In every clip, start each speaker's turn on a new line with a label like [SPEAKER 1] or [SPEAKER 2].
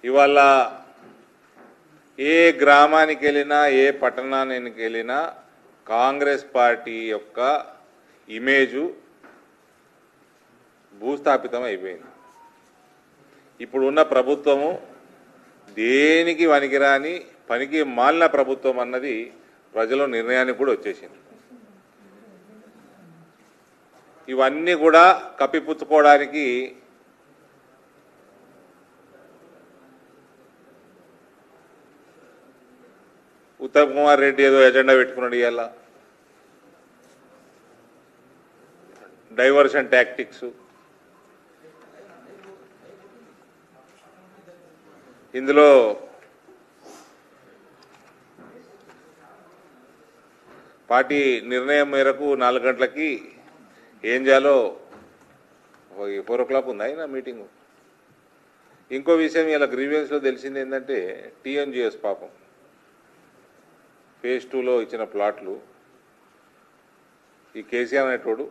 [SPEAKER 1] ఇవాళ ఏ గ్రామానికి వెళ్ళినా ఏ పట్టణానికి వెళ్ళినా కాంగ్రెస్ పార్టీ యొక్క ఇమేజు భూస్థాపితం అయిపోయింది. ఇప్పుడున్న ప్రభుత్వము దేనికి వనికిరాని పనికి మాలిన ప్రభుత్వం అన్నది ప్రజల నిర్ణయానికి కూడా వచ్చేసింది. ఇవన్నీ కూడా కప్పిపుచ్చుకోవడానికి ఉత్తమ్ కుమార్ రెడ్డి ఏదో ఎజెండా పెట్టుకున్నాడు. ఇవాళ డైవర్షన్ టాక్టిక్స్, ఇందులో పార్టీ నిర్ణయం మేరకు 4 గంటలకి ఏం చేయాలో 4 o'clock ఉందా అయినా మీటింగు. ఇంకో విషయం ఇలా గ్రీవియన్స్లో తెలిసింది ఏంటంటే టీఎన్జిఎస్ పాపం phase 2లో ఇచ్చిన ప్లాట్లు ఈ కేసీఆర్ అనేటోడు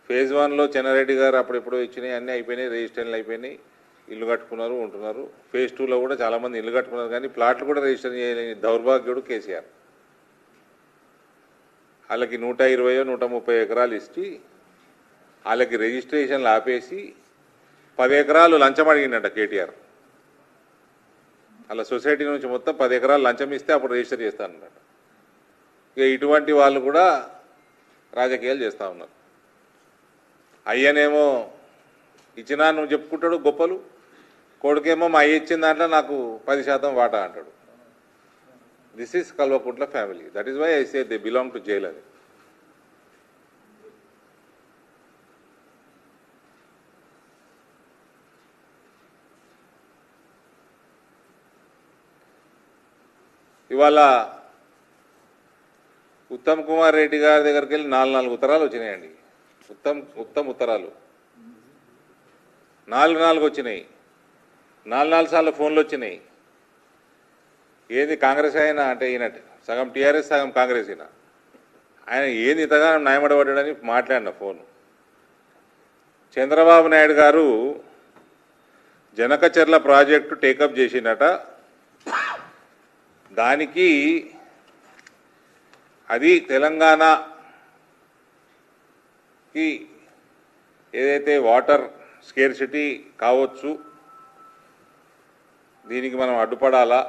[SPEAKER 1] phase 1లో చెన్నారెడ్డి గారు అప్పుడెప్పుడో ఇచ్చినాయి, అన్నీ అయిపోయినాయి, రిజిస్ట్రేషన్లు అయిపోయినాయి, ఇల్లు కట్టుకున్నారు, ఉంటున్నారు. phase 2లో కూడా చాలామంది ఇల్లు కట్టుకున్నారు, కానీ ప్లాట్లు కూడా రిజిస్టర్ చేయలేని దౌర్భాగ్యుడు కేసీఆర్. వాళ్ళకి 120-130 ఎకరాలు ఇచ్చి వాళ్ళకి రిజిస్ట్రేషన్లు ఆపేసి 10 ఎకరాలు లంచం అడిగిండట కేటీఆర్. అలా సొసైటీ నుంచి మొత్తం 10 ఎకరాలు లంచం ఇస్తే అప్పుడు రిజిస్టర్ చేస్తానన్నట. ఇక ఇటువంటి వాళ్ళు కూడా రాజకీయాలు చేస్తూ ఉన్నారు. అయ్యనేమో ఇచ్చినా నువ్వు చెప్పుకుంటాడు గొప్పలు, కొడుకేమో మా అయ్య ఇచ్చిన దాంట్లో నాకు 10% వాటా అంటాడు. This is Kalvakuntla family. That is why I say they belong to jail అని. ఇవాళ ఉత్తమ్ కుమార్ రెడ్డి గారి దగ్గరికి వెళ్ళి 4 ఉత్తరాలు వచ్చినాయండి. ఉత్తమ్ ఉత్తరాలు 4 వచ్చినాయి. 4 సార్లు ఫోన్లు వచ్చినాయి. ఏది కాంగ్రెస్ అయినా అంటే ఈయనట్టు సగం టీఆర్ఎస్ సగం కాంగ్రెస్ అయినా ఆయన ఏది ఇంతగా న్యాయమడబడ్డాడని మాట్లాడిన ఫోను. చంద్రబాబు నాయుడు గారు జనకచర్ల ప్రాజెక్టు టేకప్ చేసిందట. దానికి అది తెలంగాణకి ఏదైతే వాటర్ స్కేర్సిటీ కావచ్చు, దీనికి మనం అడ్డుపడాలా.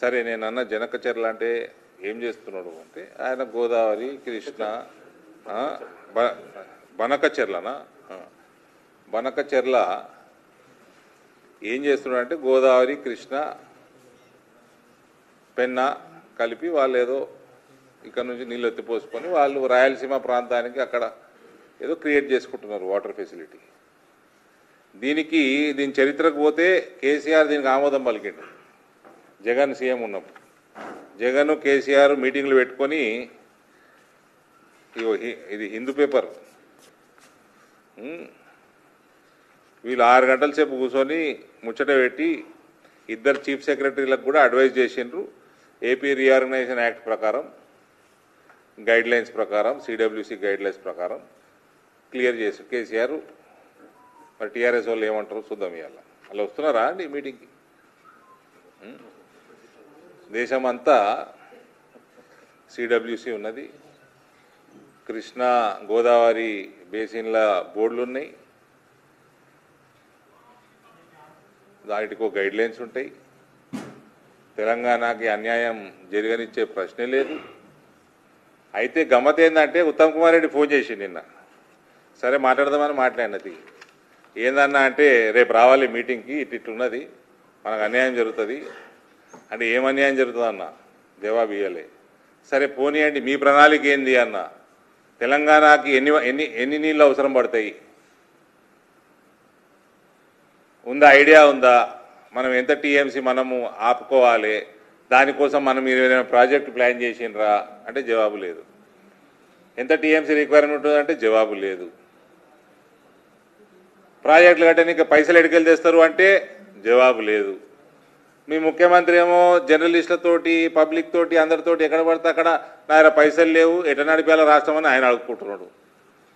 [SPEAKER 1] సరే, నేను అన్న జనకచర్ల అంటే ఏం చేస్తున్నాడు అంటే ఆయన గోదావరి కృష్ణ బనకచెర్లనా బనకచెర్ల ఏం చేస్తున్నాడు అంటే గోదావరి కృష్ణ పెన్నా కలిపి వాళ్ళు ఏదో ఇక్కడ నుంచి నీళ్ళు ఎత్తిపోసుకొని వాళ్ళు రాయలసీమ ప్రాంతానికి అక్కడ ఏదో క్రియేట్ చేసుకుంటున్నారు వాటర్ ఫెసిలిటీ. దీని చరిత్రకు పోతే కేసీఆర్ దీనికి ఆమోదం పలికిండు. జగన్ సీఎం ఉన్నప్పుడు జగన్ కేసీఆర్ మీటింగ్లు పెట్టుకొని ఇది హిందూ పేపర్ వీళ్ళు 6 గంటల సేపు కూర్చొని ముచ్చట పెట్టి 2 చీఫ్ సెక్రటరీలకు కూడా అడ్వైజ్ చేసిండ్రు. ఏపీ రీఆర్గనైజేషన్ యాక్ట్ ప్రకారం గైడ్లైన్స్ ప్రకారం సిడబ్ల్యూసి గైడ్లైన్స్ ప్రకారం క్లియర్ చేసి కేసీఆర్. మరి టీఆర్ఎస్ వాళ్ళు ఏమంటారు చూద్దాం. ఇవాళ అలా వస్తున్నారా అండి మీటింగ్కి? దేశమంతా సిడబ్ల్యూసి ఉన్నది, కృష్ణా గోదావరి బేసిన్ల బోర్డులు ఉన్నాయి, దానికో గైడ్లైన్స్ ఉంటాయి. తెలంగాణకి అన్యాయం జరగనిచ్చే ప్రశ్నే లేదు. అయితే గమ్మత్ ఏంటంటే ఉత్తమ్ కుమార్ రెడ్డి ఫోన్ చేసి నిన్న, సరే మాట్లాడదామని మాట్లాడినది. ఏందన్నా అంటే రేపు రావాలి మీటింగ్కి, ఇట్లున్నది, మనకు అన్యాయం జరుగుతుంది అంటే ఏం అన్యాయం జరుగుతుందన్న జవాబు ఇవ్వలే. సరే పోనీయండి, మీ ప్రణాళిక ఏంది అన్న, తెలంగాణకి ఎన్ని నీళ్ళు అవసరం పడతాయి ఉందా, ఐడియా ఉందా, మనం ఎంత టీఎంసీ మనము ఆపుకోవాలి, దానికోసం మనం మీరు ఏదైనా ప్రాజెక్టు ప్లాన్ చేసినరా అంటే జవాబు లేదు. ఎంత టీఎంసీ రిక్వైర్మెంట్ ఉందంటే జవాబు లేదు. ప్రాజెక్టులు కట్టడానికి పైసలు ఎడికెళ్ళి తెస్తారు అంటే జవాబు లేదు. మీ ముఖ్యమంత్రి ఏమో జర్నలిస్టులతోటి పబ్లిక్ తోటి అందరితోటి ఎక్కడ పడితే అక్కడ నా దగ్గర పైసలు లేవు, ఎట్లా నడిపేలా రాష్ట్రం అని ఆయన అడుగుకుంటున్నాడు.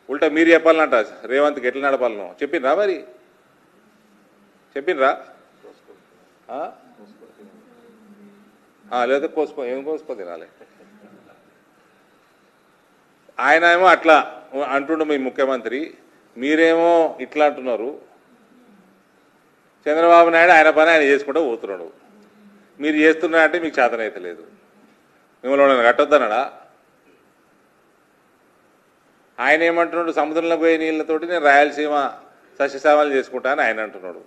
[SPEAKER 1] ఉల్టా మీరు చెప్పాలంట రేవంత్కి ఎట్లా నడపాలనో చెప్పిండ్రా మరి? చెప్పిండ్రా? లేదా ఏం కోసుకో తినాలి. ఆయన ఏమో అట్లా అంటుండు మీ ముఖ్యమంత్రి, మీరేమో ఇట్లా అంటున్నారు. చంద్రబాబు నాయుడు ఆయన పని ఆయన చేసుకుంటూ పోతున్నాడు. మీరు చేస్తున్నారంటే మీకు చేతనైతే లేదు. మిమ్మల్ని కట్టొద్దన్నాడా? ఆయన ఏమంటున్నాడు, సముద్రంలో పోయే నీళ్ళతోటి నేను రాయలసీమ సస్యశ్యామలు చేసుకుంటానని ఆయన అంటున్నాడు.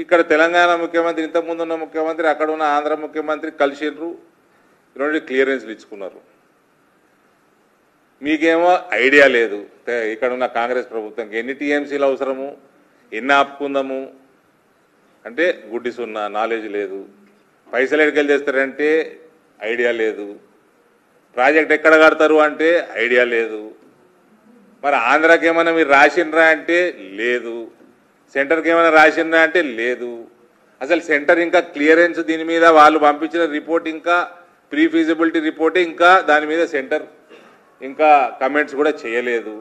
[SPEAKER 1] ఇక్కడ తెలంగాణ ముఖ్యమంత్రి, ఇంతకుముందు ఉన్న ముఖ్యమంత్రి, అక్కడ ఉన్న ఆంధ్ర ముఖ్యమంత్రి కలిసిండ్రు, రెండు క్లియరెన్స్లు ఇచ్చుకున్నారు. మీకేమో ఐడియా లేదు. ఇక్కడ ఉన్న కాంగ్రెస్ ప్రభుత్వంకి ఎన్ని టీఎంసీలు అవసరము, ఎన్ని ఆపుకుందాము అంటే గుడ్డి సున్నా, నాలెడ్జ్ లేదు. పైసలు ఎక్కడికి తెస్తారంటే ఐడియా లేదు. ప్రాజెక్ట్ ఎక్కడ కడతారు అంటే ఐడియా లేదు. మరి ఆంధ్రాకి ఏమైనా మీరు రాసిండ్రా అంటే లేదు. సెంటర్కి ఏమైనా రాసిండ్రా అంటే లేదు. అసలు సెంటర్ ఇంకా క్లియరెన్స్ దీని మీద వాళ్ళు పంపించిన రిపోర్ట్, ఇంకా ప్రీ ఫీజిబిలిటీ రిపోర్టే, ఇంకా దాని మీద సెంటర్ ఇంకా కమెంట్స్ కూడా చేయలేదు.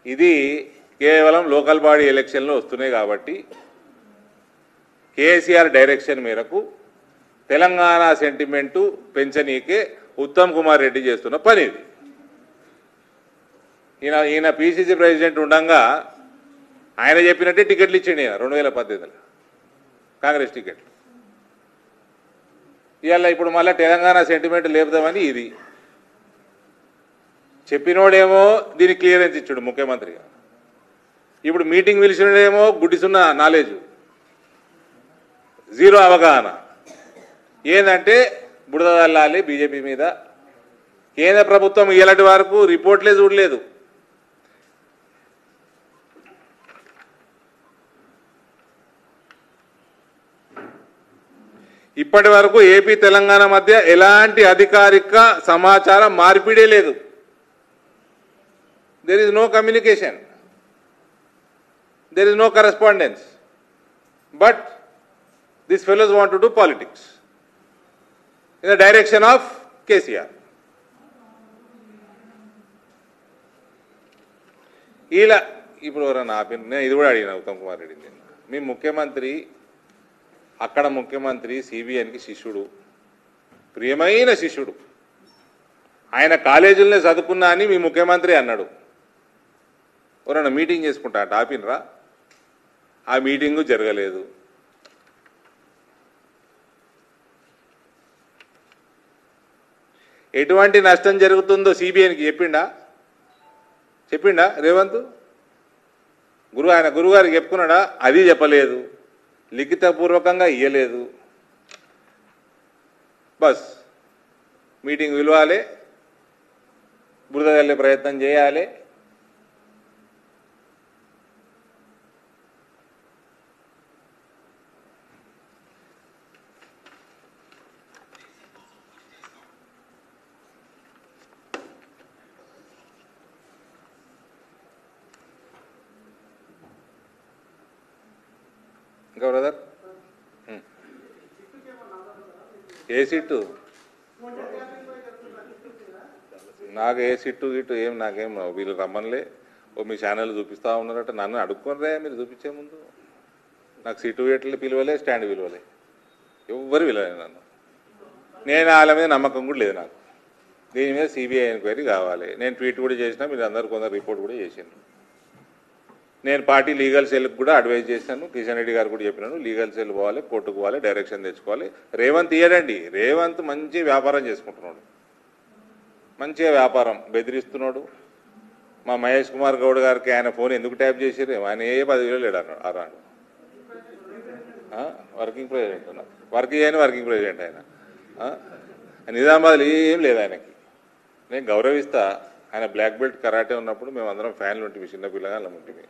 [SPEAKER 1] ఇది కేవలం లోకల్ బాడీ ఎలక్షన్లో వస్తున్నాయి కాబట్టి కేసీఆర్ డైరెక్షన్ మేరకు తెలంగాణ సెంటిమెంటు పెంచనీకే ఉత్తమ్ కుమార్ రెడ్డి చేస్తున్న పని ఇది. ఈయన పిసిసి ప్రెసిడెంట్ ఉండగా ఆయన చెప్పినట్టే టికెట్లు ఇచ్చిండు ఈయన 2018లో కాంగ్రెస్ టికెట్లు. ఇవాళ ఇప్పుడు మళ్ళీ తెలంగాణ సెంటిమెంట్ లేపుదామని ఇది చెప్పినోడేమో దీనికి క్లియరెన్స్ ఇచ్చాడు ముఖ్యమంత్రిగా. ఇప్పుడు మీటింగ్ పిలిచినోడేమో గుడ్డిసున్న నాలెడ్జ్, జీరో అవగాహన. ఏంటంటే బుడద చల్లాలి బీజేపీ మీద. కేంద్ర ప్రభుత్వం ఇలాంటి వరకు రిపోర్ట్లే చూడలేదు. ఇప్పటి వరకు ఏపీ తెలంగాణ మధ్య ఎలాంటి అధికారిక సమాచార మార్పిడే లేదు. there is no communication, there is no correspondence, but these fellows want to do politics in the direction of KCR. ఇలా ఇప్పుడు ఎవరన్నా నేను ఇది కూడా అడిగిన ఉత్తమ్ కుమార్ రెడ్డి, మీ ముఖ్యమంత్రి అక్కడ ముఖ్యమంత్రి సిబిఎన్కి శిష్యుడు, ప్రియమైన శిష్యుడు. ఆయన కాలేజీలనే చదువుకున్నా అని మీ ముఖ్యమంత్రి అన్నాడు. ఎవరన్నా మీటింగ్ చేసుకుంటా అంటే ఆపినరా? ఆ మీటింగు జరగలేదు. ఎటువంటి నష్టం జరుగుతుందో సిబిఐకి చెప్పిండా రేవంత్? ఆయన గురుగారికి చెప్పుకున్నాడా? అది చెప్పలేదు. లిఖితపూర్వకంగా ఇయ్యలేదు. బస్ మీటింగ్ విలువాలి, బురద వెళ్ళే ప్రయత్నం చేయాలి. ఇంకా బ్రదర్ ఏ సీటు? నాకు ఏ సీటు గిట్టు ఏం నాకేం వీళ్ళు రమ్మనిలే. మీ ఛానల్ చూపిస్తూ ఉన్నారట, నన్ను అడుక్కోనరే మీరు చూపించే ముందు. నాకు సీటు ఎట్లా పిలవలే, స్టాండ్ పిలవలే, ఎవ్వరు పిలవలే నన్ను. నేను వాళ్ళ మీద నమ్మకం కూడా లేదు నాకు. దీని మీద సిబిఐ ఎంక్వైరీ కావాలి. నేను ట్వీట్ కూడా చేసినా, మీరు అందరు కొందరు రిపోర్ట్ కూడా చేసిండ్రు. నేను పార్టీ లీగల్ సెల్కి కూడా అడ్వైజ్ చేశాను. కిషన్ రెడ్డి గారు కూడా చెప్పినాను, లీగల్ సెల్ పోవాలి, కోర్టుకు పోవాలి, డైరెక్షన్ తెచ్చుకోవాలి. రేవంత్ ఇయ్యడండి. రేవంత్ మంచి వ్యాపారం చేసుకుంటున్నాడు, మంచిగా వ్యాపారం బెదిరిస్తున్నాడు. మా మహేష్ కుమార్ గౌడ్ గారికి ఆయన ఫోన్ ఎందుకు ట్యాప్ చేసారు? ఆయన ఏ 10,000 లేడు అన్నాడు. వర్కింగ్ ప్రెసిడెంట్ వర్క్ చేయని వర్కింగ్ ప్రెసిడెంట్ ఆయన. నిజామాబాద్లో ఏం లేదు ఆయనకి. నేను గౌరవిస్తా. ఆయన బ్లాక్ బెల్ట్ కరాటే ఉన్నప్పుడు మేమందరం ఫ్యాన్లు ఉంటుంది, చిన్న పిల్లగాళ్ళం ఉంటుంది.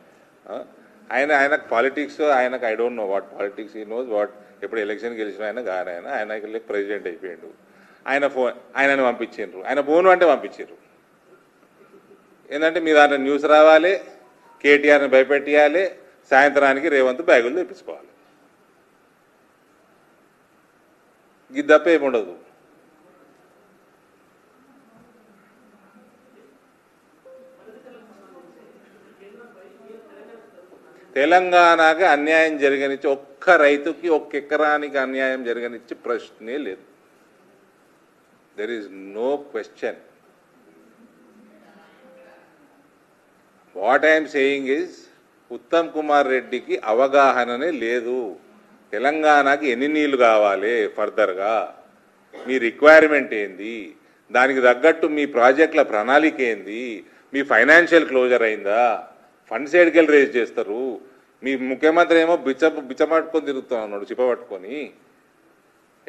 [SPEAKER 1] ఆయనకు పాలిటిక్స్, ఆయనకు I don't know what politics, ఈ నోస్ వాట్. ఎప్పుడు ఎలక్షన్ గెలిచిన ఆయన ప్రెసిడెంట్ అయిపోయాడు. ఆయనను పంపించారు. ఆయన ఫోన్ అంటే పంపించారు. ఏంటంటే మీ దాంట్లో న్యూస్ రావాలి, కేటీఆర్ని భయపెట్టియాలి, సాయంత్రానికి రేవంత్ బ్యాగులు తెప్పించుకోవాలి. ఇది తప్ప ఏముండదు. తెలంగాణకి అన్యాయం జరగనిచ్చి ఒక్క రైతుకి ఒక్క ఎకరానికి అన్యాయం జరగనిచ్చి ప్రశ్నే లేదు. There is no question. What I'm saying is Uttam Kumar రెడ్డికి అవగాహననే లేదు. తెలంగాణకి ఎన్ని నీళ్లు కావాలి, ఫర్దర్గా మీ రిక్వైర్మెంట్ ఏంది, దానికి తగ్గట్టు మీ ప్రాజెక్టుల ప్రణాళిక ఏంది, మీ ఫైనాన్షియల్ క్లోజర్ అయిందా, ఫండ్స్ ఏడికెళ్ళి రేజ్ చేస్తారు. మీ ముఖ్యమంత్రి ఏమో బిచ్చపట్టుకొని తిరుగుతూ ఉన్నాడు, చిప్పబట్టుకొని.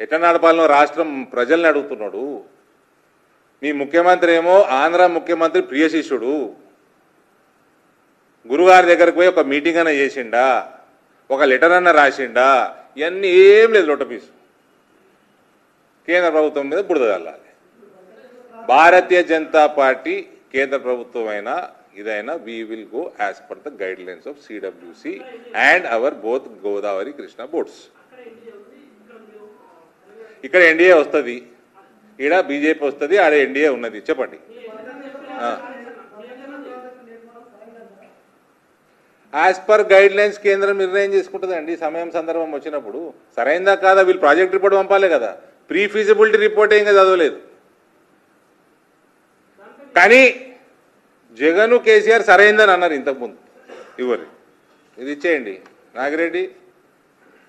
[SPEAKER 1] ఎట్లా నడపాలనో రాష్ట్రం ప్రజల్ని అడుగుతున్నాడు. మీ ముఖ్యమంత్రి ఏమో ఆంధ్ర ముఖ్యమంత్రి ప్రియ శిష్యుడు. గురుగారి దగ్గరకు పోయి ఒక మీటింగ్ అన్న చేసిండా, ఒక లెటర్ అన్న రాసిండా, ఇవన్నీ ఏం లేదు. లొట్టపీసు కేంద్ర ప్రభుత్వం మీద బురద చల్లాలి. భారతీయ జనతా పార్టీ కేంద్ర ప్రభుత్వం అయినా ఇదైనా we will go as per the guide lines of CWC and hour both Godavari Krishna boards. ఇక్కడ ఎన్డీఏ వస్తుంది, ఈడ బీజేపీ వస్తుంది, ఆడ ఎన్డీఏ ఉన్నది. చెప్పండి. యాజ్ పర్ గైడ్ లైన్స్ కేంద్రం నిర్ణయం చేసుకుంటుందండి సమయం సందర్భం వచ్చినప్పుడు. సరైందా కాదా వీళ్ళు ప్రాజెక్ట్ రిపోర్ట్ పంపాలి కదా. ప్రీ ఫీజిబిలిటీ రిపోర్ట్ ఏం చదవలేదు. కానీ జగన్ కేసీఆర్ సరైందని అన్నారు ఇంతకుముందు. ఇవ్వరు, ఇది ఇచ్చేయండి నాగిరెడ్డి,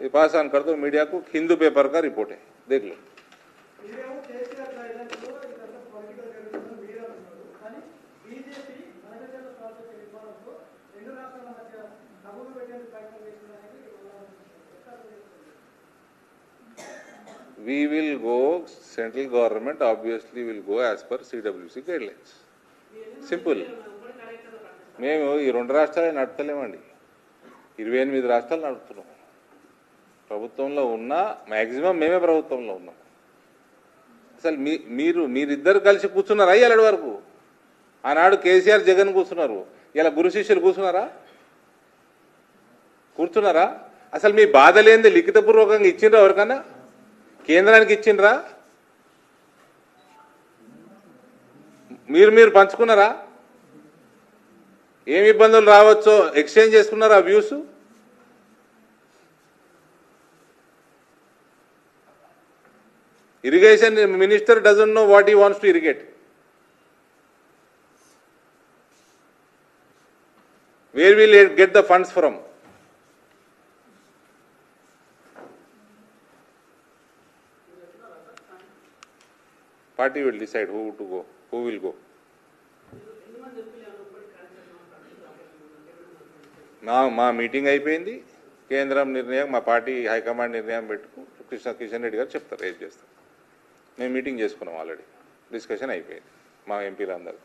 [SPEAKER 1] ఇది పాస్ ఆన్ కర్ దో मीडिया को, हिंदू पेपर का रिपोर्ट है, देख लो. We will go, central government obviously will go as per CWC guidelines. Simple. మేము ఈ 2 రాష్ట్రాలే నడుపుతలేమండి, 28 రాష్ట్రాలు నడుపుతున్నాం. ప్రభుత్వంలో ఉన్నా మ్యాక్సిమం మేమే ప్రభుత్వంలో ఉన్నాం. అసలు మీరిద్దరు కలిసి కూర్చున్నారా ఇవాళ వరకు? ఆనాడు కేసీఆర్ జగన్ కూర్చున్నారు, ఇలా గురు శిష్యులు కూర్చున్నారా? అసలు మీ బాధ లేనిది లిఖితపూర్వకంగా ఇచ్చిండ్రా? ఎవరికన్నా కేంద్రానికి ఇచ్చిండ్రా? మీరు పంచుకున్నారా? ఏమి ఇబ్బందులు రావచ్చో ఎక్స్చేంజ్ చేసుకున్నారా views? Irrigation minister doesn't know what he wants to irrigate. Where will get the funds from? Party will decide who to go, who will go. మా మీటింగ్ అయిపోయింది, కేంద్రం నిర్ణయం, మా పార్టీ హైకమాండ్ నిర్ణయం పెట్టుకు కిషన్ రెడ్డి గారు చెప్తారు, ఏం చేస్తారు. మేము మీటింగ్ చేసుకున్నాం, ఆల్రెడీ డిస్కషన్ అయిపోయింది మా ఎంపీలు అందరూ.